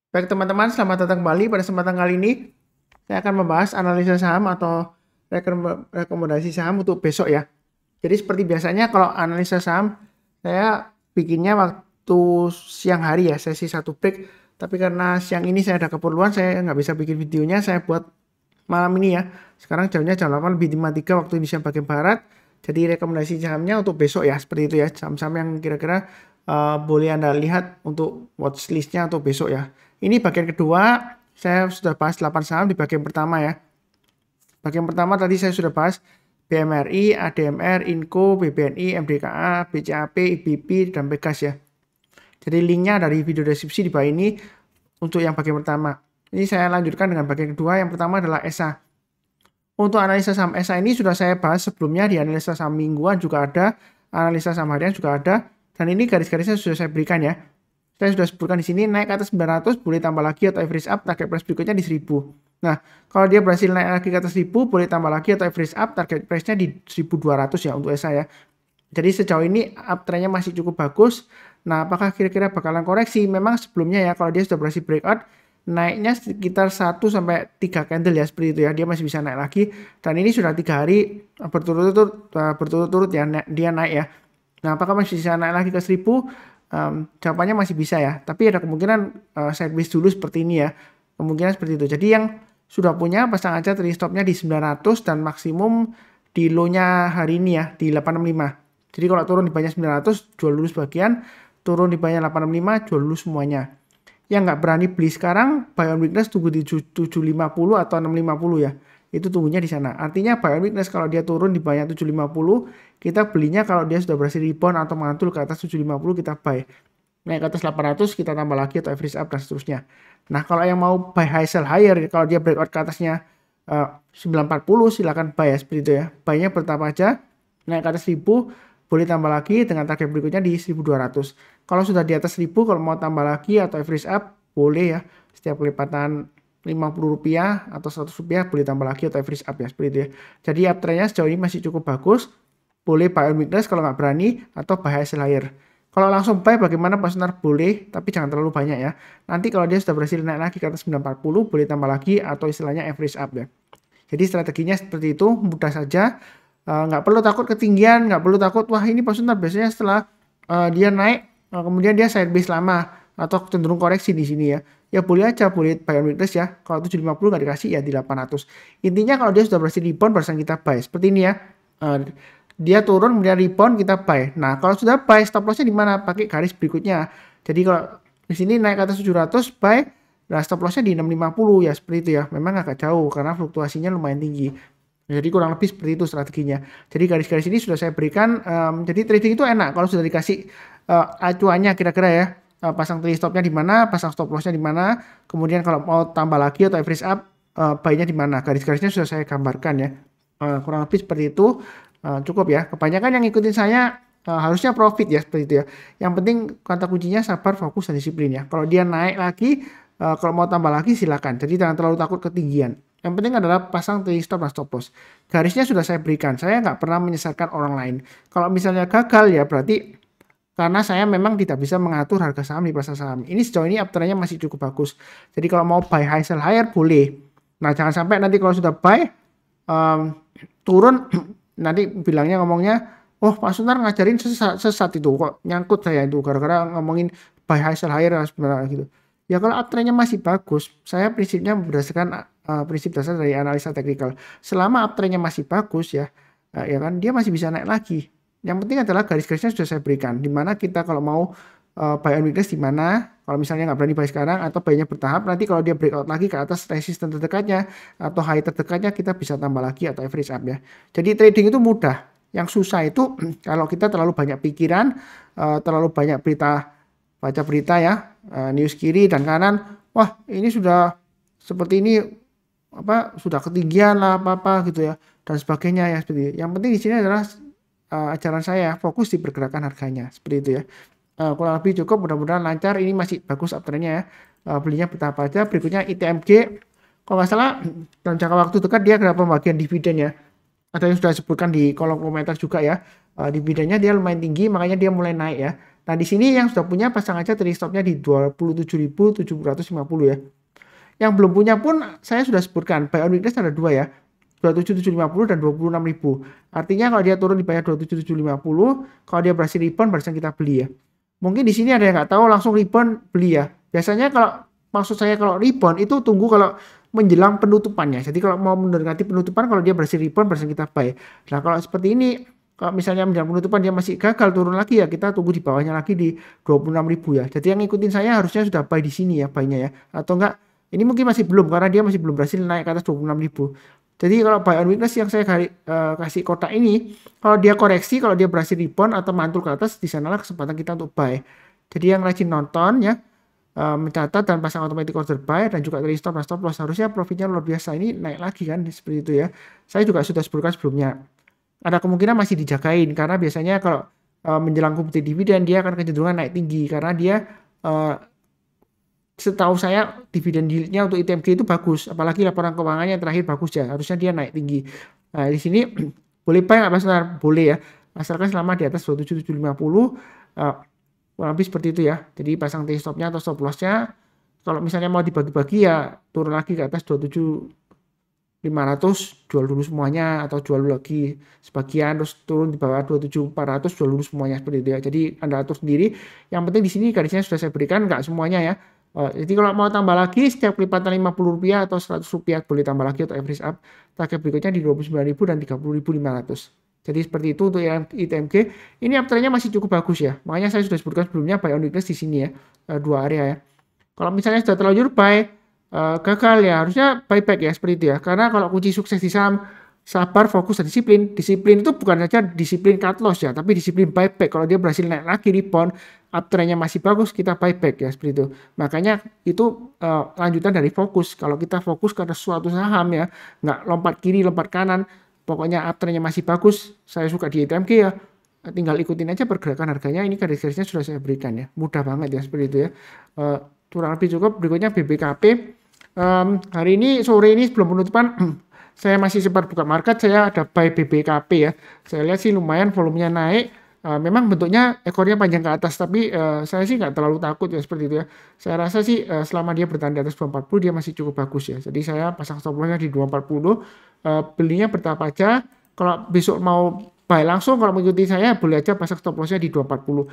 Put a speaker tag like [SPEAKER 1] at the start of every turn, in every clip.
[SPEAKER 1] Baik teman-teman, selamat datang kembali. Pada kesempatan kali ini, saya akan membahas analisa saham atau rekomendasi saham untuk besok ya. Jadi seperti biasanya kalau analisa saham, saya bikinnya waktu siang hari ya, sesi satu break. Tapi karena siang ini saya ada keperluan, saya nggak bisa bikin videonya, saya buat malam ini ya. Sekarang jamnya jam 8 lebih 53 waktu Indonesia bagian Barat. Jadi rekomendasi sahamnya untuk besok ya, seperti itu ya. Saham-saham yang kira-kira boleh Anda lihat untuk watchlistnya untuk besok ya. Ini bagian kedua, saya sudah bahas 8 saham di bagian pertama ya. Bagian pertama tadi saya sudah bahas BMRI, ADMR, Inco, BBNI, MDKA, BCAP, IBP, dan Pegas ya. Jadi linknya dari video deskripsi di bawah ini untuk yang bagian pertama. Ini saya lanjutkan dengan bagian kedua, yang pertama adalah ESA. Untuk analisa saham ESA ini sudah saya bahas sebelumnya di analisa saham mingguan juga ada, analisa saham harian juga ada, dan ini garis-garisnya sudah saya berikan ya. Saya sudah sebutkan di sini naik ke atas 900 boleh tambah lagi atau average up, target price berikutnya di 1000. Nah, kalau dia berhasil naik lagi ke atas 1000 boleh tambah lagi atau average up, target price-nya di 1200 ya untuk ESA ya. Jadi sejauh ini uptrendnya masih cukup bagus. Nah, apakah kira-kira bakalan koreksi? Memang sebelumnya ya kalau dia sudah berhasil breakout, naiknya sekitar 1 sampai 3 candle ya seperti itu ya. Dia masih bisa naik lagi dan ini sudah 3 hari berturut-turut ya dia naik ya. Nah, apakah masih bisa naik lagi ke 1000? Jawabannya masih bisa ya, tapi ada kemungkinan sideways dulu seperti ini ya, kemungkinan seperti itu. Jadi yang sudah punya pasang aja trailing stopnya di 900 dan maksimum di low-nya hari ini ya di 865. Jadi kalau turun di banyak 900 jual dulu sebagian, turun di banyak 865 jual dulu semuanya. Yang nggak berani beli sekarang buy on weakness tunggu di 750 atau 650 ya, itu tunggunya di sana. Artinya buy on weakness kalau dia turun di banyak 750, kita belinya kalau dia sudah berhasil rebound atau mantul ke atas 750 kita buy. Naik ke atas 800 kita tambah lagi atau average up dan seterusnya. Nah, kalau yang mau buy high sell higher, kalau dia breakout ke atasnya 940 silakan buy ya seperti itu ya. Buy-nya bertahap aja, naik ke atas 1000 boleh tambah lagi dengan target berikutnya di 1200. Kalau sudah di atas 1000 kalau mau tambah lagi atau average up boleh ya. Setiap kelipatan Rp50 atau Rp100 boleh tambah lagi atau average up ya seperti itu ya. Jadi uptrendnya sejauh ini masih cukup bagus. Boleh buy on weakness kalau nggak berani atau buy high sell higher. Kalau langsung buy bagaimana Pak Sunar? Boleh, tapi jangan terlalu banyak ya. Nanti kalau dia sudah berhasil naik lagi ke atas 940 boleh tambah lagi atau istilahnya average up ya. Jadi strateginya seperti itu, mudah saja. Nggak perlu takut ketinggian, nggak perlu takut wah ini Pak Sunar biasanya setelah dia naik kemudian dia sideways lama atau cenderung koreksi di sini ya. Ya boleh aja, boleh buy on weakness ya. Kalau 750 nggak dikasih ya di 800. Intinya kalau dia sudah berhasil rebound barusan kita buy. Seperti ini ya. Dia turun kemudian rebound kita buy. Nah, kalau sudah buy stop loss-nya di mana? Pakai garis berikutnya. Jadi kalau di sini naik ke atas 700 buy, nah stop loss-nya di 650 ya seperti itu ya. Memang agak jauh karena fluktuasinya lumayan tinggi. Jadi kurang lebih seperti itu strateginya. Jadi garis-garis ini sudah saya berikan. Jadi trading itu enak kalau sudah dikasih acuannya kira-kira ya. Pasang trailing stopnya di mana, pasang stop lossnya di mana. Kemudian kalau mau tambah lagi atau average up, buy-nya di mana. Garis-garisnya sudah saya gambarkan ya. Kurang lebih seperti itu. Cukup ya. Kebanyakan yang ngikutin saya harusnya profit ya seperti itu ya. Yang penting kata kuncinya sabar, fokus, dan disiplin ya. Kalau dia naik lagi, kalau mau tambah lagi silakan. Jadi jangan terlalu takut ketinggian. Yang penting adalah pasang trailing stop dan stop loss. Garisnya sudah saya berikan. Saya nggak pernah menyesatkan orang lain. Kalau misalnya gagal ya berarti karena saya memang tidak bisa mengatur harga saham di pasar saham. Ini sejauh ini uptrendnya masih cukup bagus. Jadi kalau mau buy high sell higher boleh. Nah jangan sampai nanti kalau sudah buy turun nanti bilangnya ngomongnya, oh Pak Sunar ngajarin sesat itu kok nyangkut saya itu gara-gara ngomongin buy high sell higher sebenarnya gitu. Ya kalau uptrendnya masih bagus, saya prinsipnya berdasarkan prinsip dasar dari analisa teknikal. Selama uptrendnya masih bagus ya, ya kan dia masih bisa naik lagi. Yang penting adalah garis-garisnya sudah saya berikan. Dimana kita kalau mau buy on weakness di mana, kalau misalnya nggak berani buy sekarang atau buy-nya bertahap, nanti kalau dia breakout lagi ke atas resisten terdekatnya atau high terdekatnya kita bisa tambah lagi atau average up ya. Jadi trading itu mudah. Yang susah itu kalau kita terlalu banyak pikiran, terlalu banyak baca berita ya, news kiri dan kanan, wah ini sudah seperti ini apa sudah ketinggian lah apa gitu ya dan sebagainya ya seperti itu. Yang penting di sini adalah ajaran saya fokus di pergerakan harganya seperti itu ya. Kurang lebih cukup, mudah-mudahan lancar. Ini masih bagus uptrendnya ya. Belinya bertahap aja. Berikutnya ITMG, kalau nggak salah dalam jangka waktu dekat dia ada pembagian dividen ya. Ada yang sudah disebutkan di kolom komentar juga ya. Dividennya dia lumayan tinggi, makanya dia mulai naik ya. Nah, di sini yang sudah punya pasang aja trading stopnya di 27.750 ya. Yang belum punya pun saya sudah sebutkan, buy on weakness ada dua ya. 27.750 dan 26.000. Artinya kalau dia turun di bawah 27.750, kalau dia berhasil rebound barusan kita beli ya. Mungkin di sini ada yang nggak tahu langsung rebound beli ya. Biasanya kalau maksud saya kalau rebound itu tunggu kalau menjelang penutupannya. Jadi kalau mau mendekati penutupan, kalau dia berhasil rebound barusan kita buy. Nah, kalau seperti ini kalau misalnya menjelang penutupan dia masih gagal turun lagi ya, kita tunggu di bawahnya lagi di 26.000 ya. Jadi yang ngikutin saya harusnya sudah buy di sini ya, buy-nya ya. Atau enggak, ini mungkin masih belum karena dia masih belum berhasil naik ke atas 26.000. Jadi kalau buy on weakness yang saya kasih kotak ini, kalau dia koreksi, kalau dia berhasil rebound atau mantul ke atas, di sanalah kesempatan kita untuk buy. Jadi yang rajin nonton ya, mencatat dan pasang automatic order buy dan juga dari stop dan stop loss, harusnya profitnya luar biasa. Ini naik lagi kan seperti itu ya. Saya juga sudah sebutkan sebelumnya. Ada kemungkinan masih dijagain karena biasanya kalau menjelang kumulatif dividen dia akan kecenderungan naik tinggi karena dia setahu saya dividen yieldnya untuk ITMG itu bagus, apalagi laporan keuangannya yang terakhir bagus ya, harusnya dia naik tinggi. Nah, di sini boleh buy nggak Mas? Boleh ya, asalkan selama di atas 27.750 kurang lebih seperti itu ya. Jadi pasang take stopnya atau stop lossnya, kalau misalnya mau dibagi-bagi ya turun lagi ke atas 27.500 jual dulu semuanya atau jual lagi sebagian terus turun di bawah 27.400 jual dulu semuanya seperti itu ya. Jadi Anda atur sendiri. Yang penting di sini garisnya sudah saya berikan, nggak semuanya ya. Jadi kalau mau tambah lagi setiap kelipatan Rp50 atau Rp100 boleh tambah lagi atau average up. Target berikutnya di 29.000 dan 30.500. Jadi seperti itu untuk yang ITMG. Ini uptrendnya masih cukup bagus ya. Makanya saya sudah sebutkan sebelumnya buy on weakness di sini ya. Dua area ya. Kalau misalnya sudah terlanjur buy gagal ya harusnya buyback ya seperti itu ya. Karena kalau kunci sukses di saham sabar, fokus, dan disiplin. Disiplin itu bukan saja disiplin cut loss ya, tapi disiplin buyback. Kalau dia berhasil naik lagi rebound, uptrendnya masih bagus, kita buyback ya seperti itu. Makanya itu lanjutan dari fokus. Kalau kita fokus ke suatu saham ya, nggak lompat kiri, lompat kanan, pokoknya uptrendnya masih bagus. Saya suka di ITMG ya, tinggal ikutin aja pergerakan harganya. Ini garis-garisnya sudah saya berikan ya, mudah banget ya seperti itu ya. Kurang lebih cukup. Berikutnya BBKP. Hari ini sore ini sebelum penutupan saya masih sempat buka market, saya ada buy BBKP ya. Saya lihat sih lumayan volumenya naik. Memang bentuknya ekornya panjang ke atas, tapi saya sih nggak terlalu takut ya seperti itu ya. Saya rasa sih selama dia bertahan di atas 240 dia masih cukup bagus ya. Jadi saya pasang stop lossnya di 240. Belinya bertahap aja. Kalau besok mau buy langsung, kalau mengikuti saya boleh aja pasang stop lossnya di 240.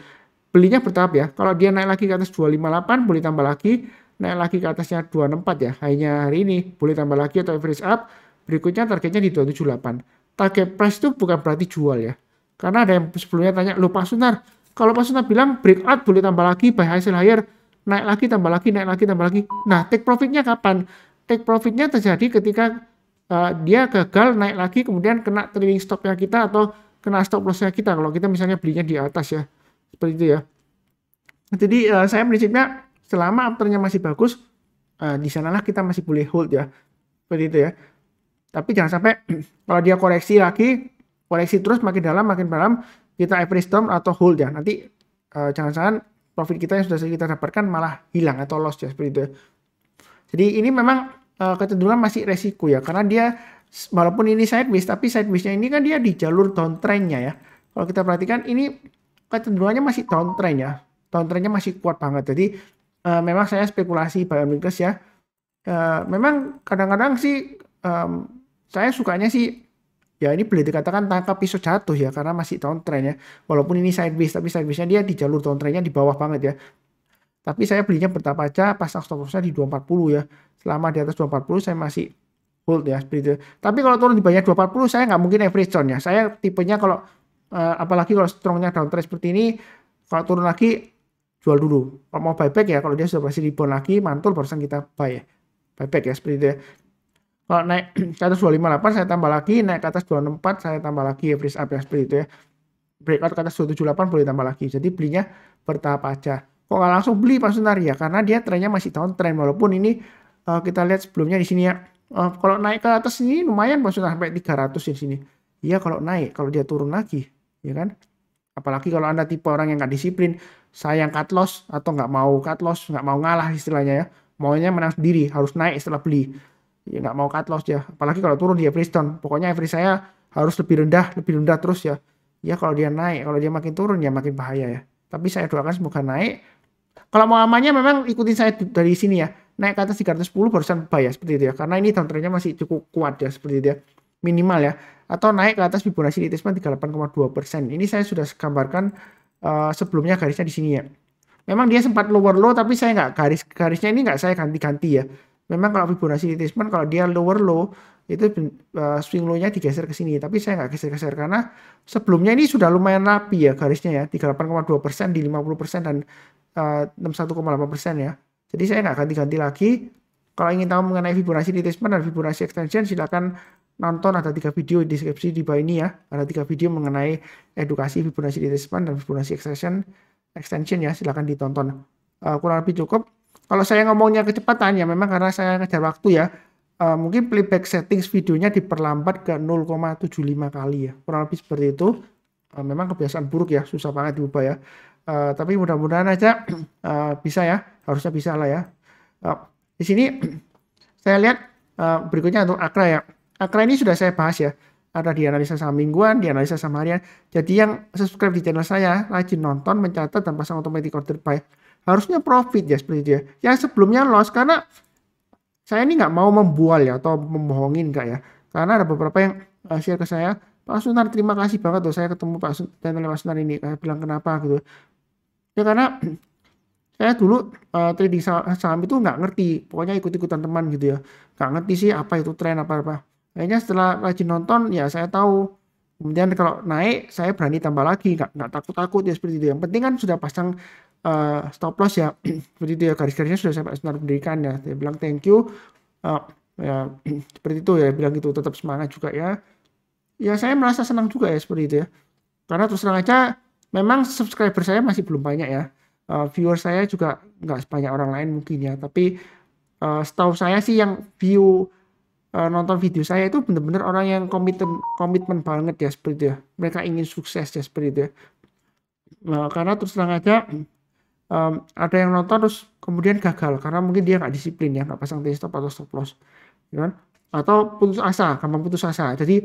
[SPEAKER 1] Belinya bertahap ya. Kalau dia naik lagi ke atas 258 boleh tambah lagi. Naik lagi ke atasnya 264 ya. Hanya hari ini boleh tambah lagi atau average up. Berikutnya targetnya di 278. Target price itu bukan berarti jual ya. Karena ada yang sebelumnya tanya, loh Pak Sunar, kalau Pak Sunar bilang breakout boleh tambah lagi, buy high sell higher, naik lagi tambah lagi, naik lagi tambah lagi. Nah, take profitnya kapan? Take profitnya terjadi ketika dia gagal naik lagi, kemudian kena trailing stopnya kita atau kena stop lossnya kita. Kalau kita misalnya belinya di atas ya, seperti itu ya. Jadi saya prinsipnya selama uptrendnya masih bagus, di sanalah kita masih boleh hold ya, seperti itu ya. Tapi jangan sampai kalau dia koreksi lagi, koreksi terus makin dalam, kita average down atau hold ya. Nanti jangan-jangan profit kita yang sudah kita dapatkan malah hilang atau loss ya seperti itu ya. Jadi ini memang kecenderungan masih resiko ya. Karena dia walaupun ini sideways, tapi sideways-nya ini kan dia di jalur downtrend-nya ya. Kalau kita perhatikan ini kecenderungannya masih downtrend ya. Downtrend-nya masih kuat banget. Jadi memang saya spekulasi buy on weakness ya. Memang kadang-kadang sih saya sukanya sih ya ini boleh dikatakan tangkap pisau jatuh ya karena masih downtrend ya. Walaupun ini sideways tapi sideways-nya dia di jalur downtrend-nya di bawah banget ya. Tapi saya belinya bertahap aja, pasang stop loss-nya di 240 ya. Selama di atas 240 saya masih hold ya seperti itu. Tapi kalau turun di bawah 240 saya nggak mungkin average down ya. Saya tipenya kalau apalagi kalau strongnya downtrend seperti ini, kalau turun lagi jual dulu. Kalau mau buyback ya kalau dia sudah berhasil rebound lagi mantul barusan kita buy ya. Buyback ya seperti itu ya. Kalau naik ke atas 258 saya tambah lagi, naik ke atas 264 saya tambah lagi average up ya seperti itu ya. Breakout ke atas 278 boleh tambah lagi. Jadi belinya bertahap aja. Kok nggak langsung beli Pak Sunar ya? Karena dia trennya masih downtrend walaupun ini kita lihat sebelumnya di sini ya. Kalau naik ke atas ini lumayan Pak Sunar sampai 300 di sini. Iya kalau naik, kalau dia turun lagi, ya kan? Apalagi kalau Anda tipe orang yang nggak disiplin, sayang cut loss atau nggak mau cut loss, nggak mau ngalah istilahnya ya. Maunya menang sendiri, harus naik setelah beli. Ya nggak mau cut loss ya, apalagi kalau turun di average down. Pokoknya average saya harus lebih rendah terus ya. Ya kalau dia naik, kalau dia makin turun ya makin bahaya ya. Tapi saya doakan semoga naik. Kalau mau amannya memang ikutin saya dari sini ya. Naik ke atas 310 barusan buy ya, seperti itu ya. Karena ini downtrendnya masih cukup kuat ya, seperti itu ya. Minimal ya. Atau naik ke atas Fibonacci retracement 38,2%. Ini saya sudah gambarkan sebelumnya garisnya di sini ya. Memang dia sempat lower low, tapi saya nggak garisnya ini nggak saya ganti-ganti ya. Memang kalau Fibonacci retracement kalau dia lower low itu swing low-nya digeser ke sini, tapi saya nggak geser-geser karena sebelumnya ini sudah lumayan rapi ya garisnya ya, 38,2% di 50% dan 61,8% ya. Jadi saya nggak ganti-ganti lagi. Kalau ingin tahu mengenai Fibonacci retracement dan Fibonacci extension, silakan nonton, ada 3 video di deskripsi di bawah ini ya. Ada 3 video mengenai edukasi Fibonacci retracement dan Fibonacci extension ya, silakan ditonton. Kurang lebih cukup. Kalau saya ngomongnya kecepatan ya memang karena saya ngejar waktu ya. Mungkin playback settings videonya diperlambat ke 0,75 kali ya. Kurang lebih seperti itu. Memang kebiasaan buruk ya, susah banget diubah ya. Tapi mudah-mudahan aja bisa ya, harusnya bisa lah ya. Di sini saya lihat berikutnya untuk Akra ya. Akra ini sudah saya bahas ya. Ada di analisa saham mingguan, di analisa saham harian. Jadi yang subscribe di channel saya, rajin nonton, mencatat, dan pasang automatic order buy. Harusnya profit ya seperti itu ya. Yang sebelumnya loss karena saya ini nggak mau membual ya atau membohongin enggak ya. Karena ada beberapa yang share ke saya, Pak Sunar terima kasih banget tuh saya ketemu Pak Sunar ini. Saya bilang kenapa gitu. Ya karena saya dulu trading saham itu nggak ngerti, pokoknya ikut-ikutan teman gitu ya. Nggak ngerti sih apa itu tren apa-apa. Akhirnya setelah rajin nonton ya saya tahu. Kemudian kalau naik saya berani tambah lagi, nggak takut-takut ya seperti itu. Yang penting kan sudah pasang stop loss ya, seperti itu ya, garis-garisnya sudah saya Pak Sunar berikan ya. Saya bilang thank you. Ya seperti itu ya, bilang gitu, tetap semangat juga ya. Ya saya merasa senang juga ya seperti itu ya. Karena terus terang aja memang subscriber saya masih belum banyak ya. Viewer saya juga nggak sebanyak orang lain mungkin ya. Tapi setahu saya sih yang view nonton video saya itu benar-benar orang yang komitmen banget ya seperti itu ya. Mereka ingin sukses ya seperti itu ya. Karena terus terang aja ada yang nonton terus kemudian gagal karena mungkin dia nggak disiplin ya, nggak pasang take stop atau stop loss, ya kan? Atau putus asa, gampang putus asa. Jadi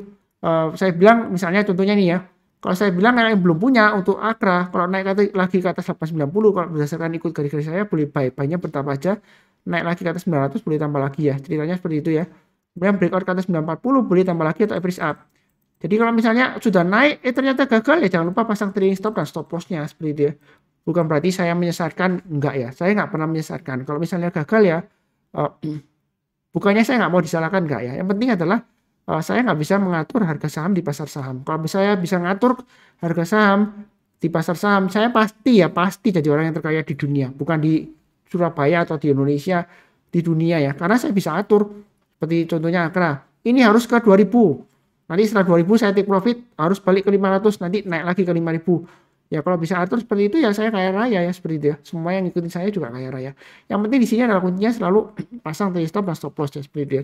[SPEAKER 1] saya bilang misalnya contohnya nih ya, kalau saya bilang yang belum punya untuk Akra, kalau naik lagi ke atas 890, kalau berdasarkan ikut garis-garis saya boleh buy-nya bertambah aja, naik lagi ke atas 900 boleh tambah lagi ya, ceritanya seperti itu ya. Kemudian breakout ke atas 940 boleh tambah lagi atau average up. Jadi kalau misalnya sudah naik ternyata gagal ya jangan lupa pasang trailing stop dan stop loss-nya seperti itu ya. Bukan berarti saya menyesatkan, enggak ya, saya nggak pernah menyesatkan. Kalau misalnya gagal ya bukannya saya nggak mau disalahkan, enggak ya. Yang penting adalah saya nggak bisa mengatur harga saham di pasar saham. Kalau saya bisa ngatur harga saham di pasar saham, saya pasti jadi orang yang terkaya di dunia. Bukan di Surabaya atau di Indonesia, di dunia ya. Karena saya bisa atur. Seperti contohnya Akra. Ini harus ke 2000. Nanti setelah 2000 saya take profit, harus balik ke 500, nanti naik lagi ke 5000. Ya kalau bisa atur seperti itu ya saya kaya raya ya seperti itu ya. Semua yang ngikutin saya juga kaya raya. Yang penting di sini adalah kuncinya selalu pasang trailing stop dan stop loss ya seperti itu ya.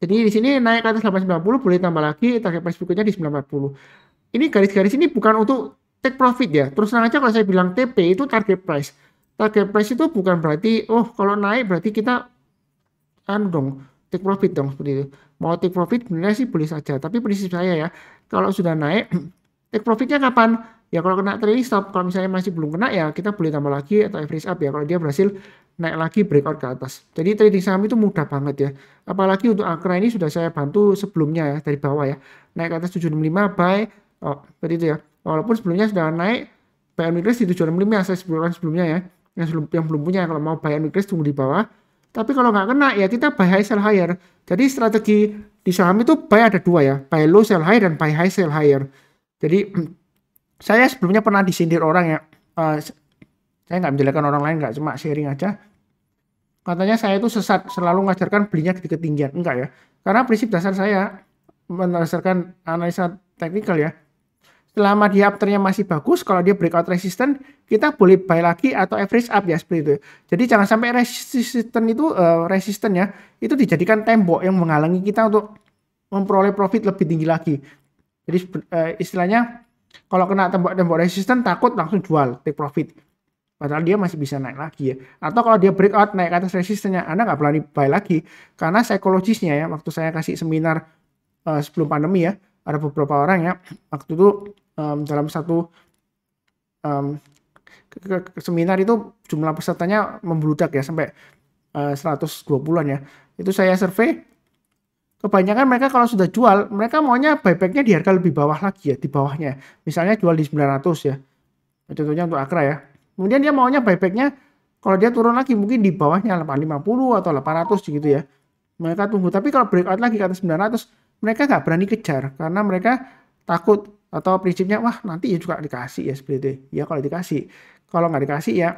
[SPEAKER 1] Jadi di sini naik ke atas 890 boleh tambah lagi, target price berikutnya di 940. Ini garis-garis ini bukan untuk take profit ya. Terus terang aja kalau saya bilang TP itu target price. Target price itu bukan berarti kalau naik berarti kita take profit dong seperti itu. Mau take profit sebenarnya sih boleh saja, tapi prinsip saya ya kalau sudah naik take profitnya kapan? Ya kalau kena trailing stop, kalau misalnya masih belum kena ya kita boleh tambah lagi atau average up ya kalau dia berhasil naik lagi breakout ke atas. Jadi trading saham itu mudah banget ya. Apalagi untuk Akra ini sudah saya bantu sebelumnya ya dari bawah ya. Naik ke atas 765 buy seperti itu ya. Walaupun sebelumnya sudah naik buy and request di 765 yang saya sebelumnya ya. Yang belum punya kalau mau buy and request tunggu di bawah. Tapi kalau nggak kena ya kita buy high sell higher. Jadi strategi di saham itu buy ada dua ya. Buy low sell high dan buy high sell higher. Jadi saya sebelumnya pernah disindir orang ya. Saya nggak menjelekkan orang lain, nggak, cuma sharing aja. Katanya saya itu sesat, selalu ngajarkan belinya di ketinggian. Enggak ya. Karena prinsip dasar saya berdasarkan analisa teknikal ya. Selama dia uptrendnya masih bagus, kalau dia breakout resistant, kita boleh buy lagi atau average up ya seperti itu. Jadi jangan sampai resisten ya, itu dijadikan tembok yang menghalangi kita untuk memperoleh profit lebih tinggi lagi. Jadi istilahnya kalau kena tembok resisten takut langsung jual, take profit. Padahal dia masih bisa naik lagi ya. Atau kalau dia breakout naik ke atas resistennya, Anda nggak berani buy lagi. Karena psikologisnya ya, waktu saya kasih seminar sebelum pandemi ya, ada beberapa orang ya, waktu itu dalam satu seminar itu jumlah pesertanya membludak ya sampai 120-an ya. Itu saya survei, kebanyakan mereka kalau sudah jual, mereka maunya buybacknya di harga lebih bawah lagi ya, di bawahnya. Misalnya jual di 900 ya, contohnya untuk Akra ya. Kemudian dia maunya buybacknya, kalau dia turun lagi mungkin di bawahnya 850 atau 800 gitu ya. Mereka tunggu, tapi kalau breakout lagi ke atas 900, mereka nggak berani kejar, karena mereka takut, atau prinsipnya, wah nanti ya juga dikasih ya seperti itu. Ya kalau dikasih, kalau nggak dikasih ya,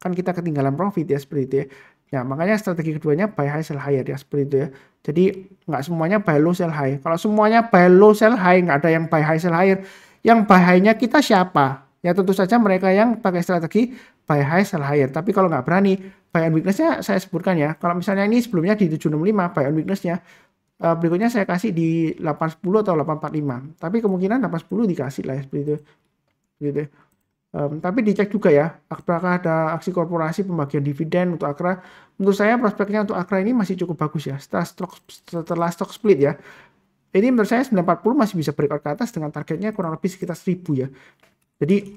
[SPEAKER 1] kan kita ketinggalan profit ya seperti itu ya. Ya, makanya strategi keduanya buy high sell higher ya seperti itu ya. Jadi nggak semuanya buy low sell high. Kalau semuanya buy low sell high, nggak ada yang buy high sell higher. Yang buy high-nya kita siapa? Ya tentu saja mereka yang pakai strategi buy high sell higher. Tapi kalau nggak berani, buy on weakness-nya saya sebutkan ya. Kalau misalnya ini sebelumnya di 765 buy on weakness-nya, berikutnya saya kasih di 810 atau 845. Tapi kemungkinan 810 dikasih lah ya seperti itu. Gitu. Tapi dicek juga ya, apakah ada aksi korporasi pembagian dividen untuk Akra. Menurut saya prospeknya untuk Akra ini masih cukup bagus ya, setelah stock split ya. Ini menurut saya 940 masih bisa breakout ke atas dengan targetnya kurang lebih sekitar 1000 ya. Jadi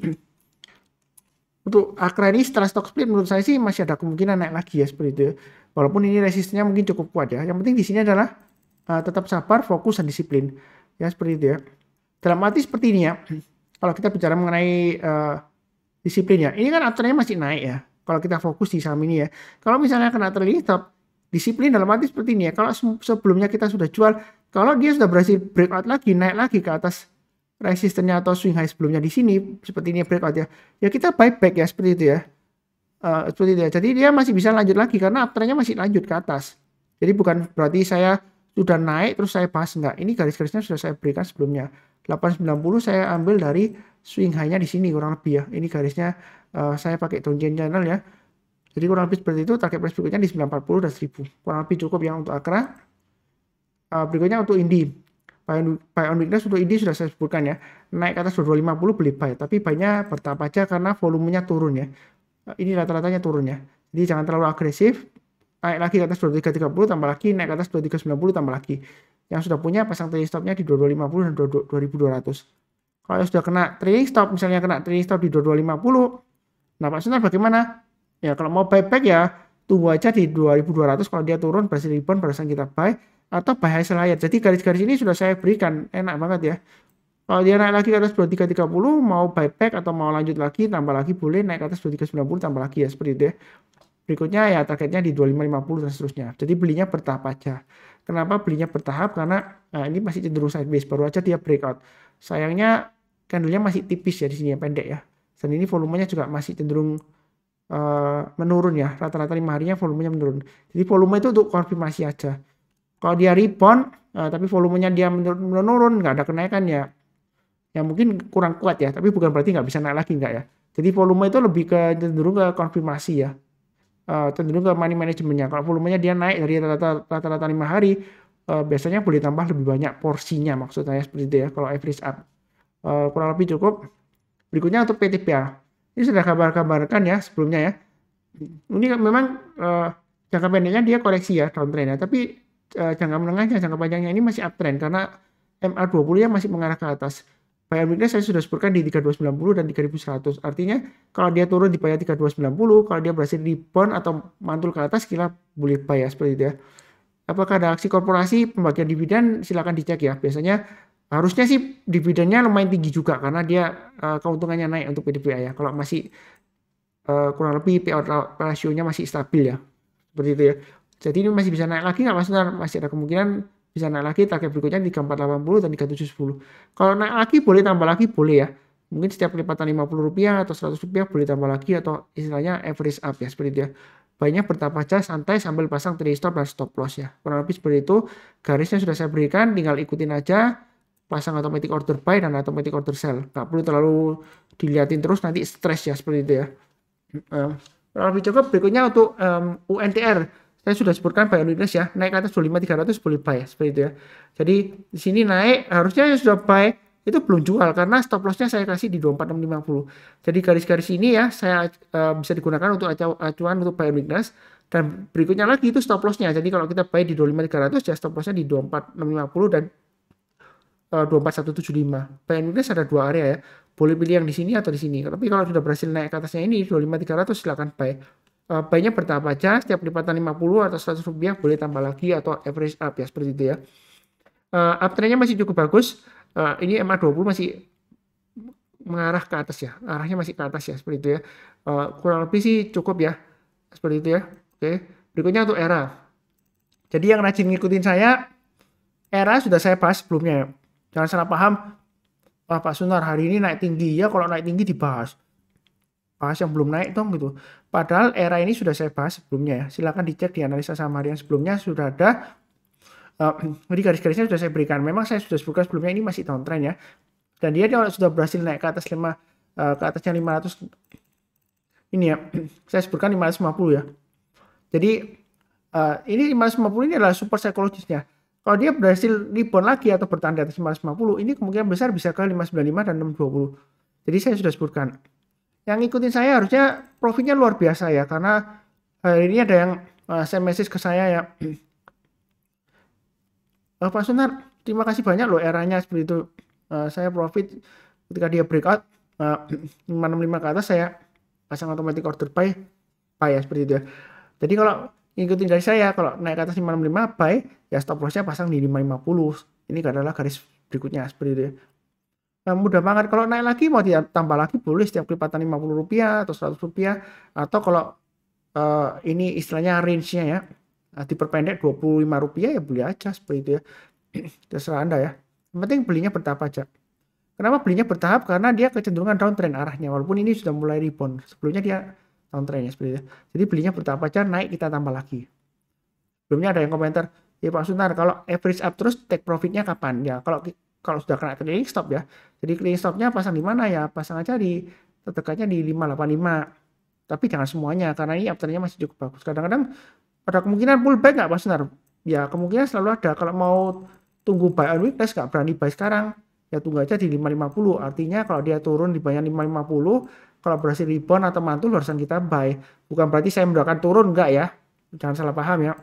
[SPEAKER 1] untuk Akra ini setelah stock split menurut saya sih masih ada kemungkinan naik lagi ya seperti itu ya. Walaupun ini resistnya mungkin cukup kuat ya. Yang penting di sini adalah tetap sabar, fokus dan disiplin ya seperti itu ya. Dalam arti seperti ini ya. Kalau kita bicara mengenai disiplin ya, ini kan uptrendnya masih naik ya. Kalau kita fokus di saham ini ya, kalau misalnya kena trailing stop, disiplin dalam arti seperti ini ya. Kalau sebelumnya kita sudah jual, kalau dia sudah berhasil breakout lagi, naik lagi ke atas resistennya atau swing high sebelumnya di sini, seperti ini breakout ya, ya kita buy back ya seperti itu ya. Seperti itu ya. Jadi dia masih bisa lanjut lagi karena uptrendnya masih lanjut ke atas. Jadi bukan berarti saya sudah naik terus saya bahas enggak. Ini garis-garisnya sudah saya berikan sebelumnya. 890 saya ambil dari swing high-nya di sini kurang lebih ya. Ini garisnya saya pakai downtrend channel ya. Jadi kurang lebih seperti itu. Target price berikutnya di 940 dan 1000. Kurang lebih cukup yang untuk Akra. Berikutnya untuk Indi. Buy on weakness untuk Indi sudah saya sebutkan ya. Naik ke atas 2250 beli buy. Tapi buy-nya bertahap aja karena volumenya turun ya. Ini rata-ratanya turun ya. Jadi jangan terlalu agresif. Naik lagi ke atas 2330 tambah lagi. Naik ke atas 2390 tambah lagi. Yang sudah punya pasang trailing stopnya di 2250 dan 2200. Kalau sudah kena trailing stop, misalnya kena trailing stop di 2250, nah Pak Sunar bagaimana? Ya kalau mau buyback ya tunggu aja di 2200, kalau dia turun berhasil rebound pada saat kita buy, atau buy high sell higher. Jadi garis-garis ini sudah saya berikan, enak banget ya. Kalau dia naik lagi ke atas 2330, mau buyback atau mau lanjut lagi, tambah lagi boleh, naik ke atas 2390 tambah lagi ya seperti itu ya. Berikutnya ya targetnya di 2550 dan seterusnya. Jadi belinya bertahap aja. Kenapa belinya bertahap? Karena ini masih cenderung sideways, baru aja dia breakout. Sayangnya candlenya masih tipis ya di sini ya, pendek ya. Dan ini volumenya juga masih cenderung menurun ya. Rata-rata 5 harinya volumenya menurun. Jadi volume itu untuk konfirmasi aja. Kalau dia rebound, tapi volumenya dia menurun, nggak ada kenaikan ya. Ya mungkin kurang kuat ya, tapi bukan berarti nggak bisa naik lagi, nggak ya. Jadi volume itu lebih ke cenderung ke konfirmasi ya. Cenderung ke money managementnya. Kalau volumenya dia naik dari rata-rata 5 hari, biasanya boleh tambah lebih banyak porsinya, maksud saya seperti itu ya, kalau average up. Kurang lebih cukup. Berikutnya untuk PTPA. Ini sudah kabar-kabarkan ya sebelumnya ya. Ini memang jangka pendeknya dia koreksi ya, downtrend ya, tapi jangka menengahnya, jangka panjangnya ini masih uptrend karena MA20 nya masih mengarah ke atas. Buy on weakness saya sudah sebutkan di 3290 dan 3100. Artinya kalau dia turun di bawah 3290, kalau dia berhasil rebound atau mantul ke atas, kita boleh buy ya seperti itu ya. Apakah ada aksi korporasi pembagian dividen? Silakan dicek ya. Biasanya harusnya sih dividennya lumayan tinggi juga karena dia keuntungannya naik untuk PDPA ya. Kalau masih kurang lebih payout ratio-nya masih stabil ya. Seperti itu ya. Jadi ini masih bisa naik lagi nggak Mas? Masih ada kemungkinan bisa naik lagi, target berikutnya di 3480 dan 3710. Kalau naik lagi boleh tambah lagi, boleh ya. Mungkin setiap kelipatan Rp50 atau Rp100 boleh tambah lagi atau istilahnya average up ya seperti itu ya. Banyak bertahap aja, santai sambil pasang trailing stop dan stop loss ya. Kurang lebih seperti itu. Garisnya sudah saya berikan, tinggal ikutin aja. Pasang automatic order buy dan automatic order sell. Nggak perlu terlalu dilihatin terus, nanti stres ya seperti itu ya. Kurang lebih cukup. Berikutnya untuk UNTR. Saya sudah sebutkan buy on weakness ya, naik ke atas 25300 boleh buy ya, seperti itu ya. Jadi di sini naik, harusnya sudah buy, itu belum jual karena stop lossnya saya kasih di 24650. Jadi garis-garis ini ya saya bisa digunakan untuk acuan untuk buy on weakness. Dan berikutnya lagi itu stop lossnya. Jadi kalau kita buy di 25300 ya stop lossnya di 24650 dan 24175. Buy on weakness ada dua area ya. boleh pilih yang di sini atau di sini. Tapi kalau sudah berhasil naik ke atasnya ini 25.300 silakan buy. Buy-nya bertahap aja, setiap lipatan 50 atau 100 rupiah boleh tambah lagi atau average up ya, seperti itu ya. Uptrendnya masih cukup bagus. Ini MA20 masih mengarah ke atas ya, arahnya masih ke atas ya, seperti itu ya. Kurang lebih sih cukup ya, seperti itu ya. Oke, berikutnya untuk ERA. Jadi yang rajin ngikutin saya, ERA sudah saya bahas sebelumnya ya. Jangan salah paham, Pak Sunar hari ini naik tinggi ya, kalau naik tinggi dibahas. Bahas yang belum naik dong gitu. Padahal ERA ini sudah saya bahas sebelumnya ya. Silakan dicek di analisa saham harian sebelumnya sudah ada. Jadi garis-garisnya sudah saya berikan. Memang saya sudah sebutkan sebelumnya ini masih downtrend ya. Dan dia kalau sudah berhasil naik ke atas ke atasnya 500 ini ya. Saya sebutkan 550 ya. Jadi ini 550 ini adalah support psikologisnya. Kalau dia berhasil rebound lagi atau bertahan di atas 550, ini kemungkinan besar bisa ke 595 dan 620. Jadi saya sudah sebutkan. Yang ngikutin saya harusnya profitnya luar biasa ya, karena hari ini ada yang send message ke saya ya. Pak Sunar, terima kasih banyak loh eranya seperti itu. Saya profit ketika dia breakout 565 ke atas, saya pasang automatic order buy ya, seperti itu ya. Jadi kalau ngikutin dari saya, kalau naik ke atas 565 buy ya, stop lossnya pasang di 550. Ini adalah garis berikutnya, seperti itu ya. Mudah banget. Kalau naik lagi mau ditambah lagi boleh setiap kelipatan 50 rupiah atau 100 rupiah, atau kalau ini istilahnya range-nya ya, diperpendek 25 rupiah ya beli aja, seperti itu ya. Terserah Anda ya. Yang penting belinya bertahap aja. Kenapa belinya bertahap? Karena dia kecenderungan downtrend arahnya, walaupun ini sudah mulai rebound. Sebelumnya dia downtrend ya, seperti itu. Jadi belinya bertahap aja, naik kita tambah lagi. Sebelumnya ada yang komentar, ya Pak Sunar, kalau average up terus take profitnya kapan? Ya kalau sudah kena clearing stop ya. Jadi clearing stopnya pasang di mana ya? Pasang aja di terdekatnya di 585. Tapi jangan semuanya, karena ini uptrendnya masih cukup bagus. Kadang-kadang ada kemungkinan pullback nggak Pak Sunar? Ya kemungkinan selalu ada. Kalau mau tunggu buy on weakness nggak berani buy sekarang, ya tunggu aja di 550. Artinya kalau dia turun di banyak 550, kalau berhasil rebound atau mantul barusan kita buy. Bukan berarti saya mendoakan turun, enggak ya. Jangan salah paham ya.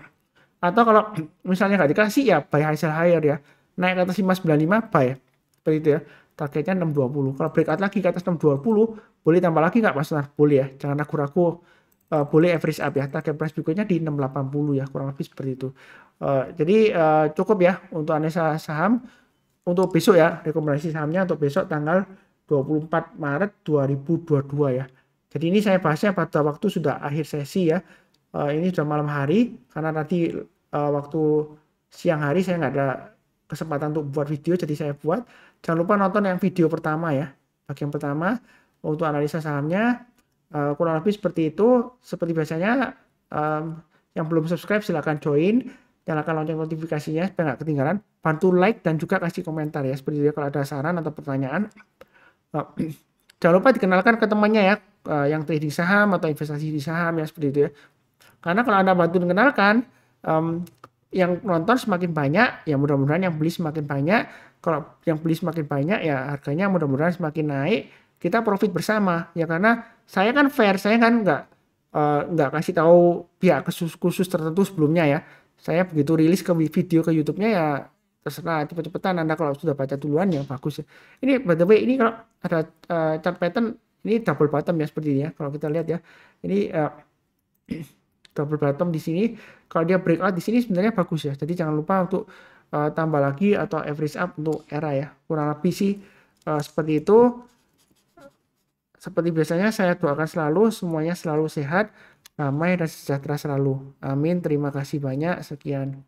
[SPEAKER 1] Atau kalau misalnya nggak dikasih ya buy hasil higher ya. Naik ke atas 595 buy. Seperti itu ya. Targetnya 620. Kalau breakout lagi ke atas 620, boleh tambah lagi nggak Mas Nar? Boleh ya. Jangan ragu-ragu. Boleh average up ya. Target price berikutnya di 680 ya. Kurang lebih seperti itu. Jadi cukup ya untuk analisa saham. Untuk besok ya. Rekomendasi sahamnya untuk besok tanggal 24 Maret 2022 ya. Jadi ini saya bahasnya pada waktu sudah akhir sesi ya. Ini sudah malam hari, karena tadi waktu siang hari saya nggak ada kesempatan untuk buat video, jadi saya buat. Jangan lupa nonton yang video pertama ya, bagian pertama untuk analisa sahamnya. Kurang lebih seperti itu. Seperti biasanya, yang belum subscribe silahkan join, nyalakan lonceng notifikasinya supaya nggak ketinggalan. Bantu like dan juga kasih komentar ya, seperti itu ya, kalau ada saran atau pertanyaan. Jangan lupa dikenalkan ke temannya ya, yang trading saham atau investasi di saham ya, seperti itu ya. Karena kalau Anda bantu mengenalkan, yang nonton semakin banyak, ya mudah-mudahan yang beli semakin banyak. Kalau yang beli semakin banyak, ya harganya mudah-mudahan semakin naik. Kita profit bersama, ya karena saya kan fair, saya kan nggak kasih tahu pihak khusus tertentu sebelumnya ya. Saya begitu rilis ke video ke YouTube-nya ya terserah, cepet-cepetan Anda kalau sudah baca duluan ya bagus ya. Ini by the way, ini kalau ada chart pattern, ini double bottom ya seperti ini ya. Kalau kita lihat ya, ini double bottom di sini. Kalau dia breakout di sini sebenarnya bagus ya. Jadi jangan lupa untuk tambah lagi atau average up untuk ERA ya. Kurang lebih sih seperti itu. Seperti biasanya saya doakan selalu semuanya selalu sehat, damai dan sejahtera selalu. Amin. Terima kasih banyak. Sekian.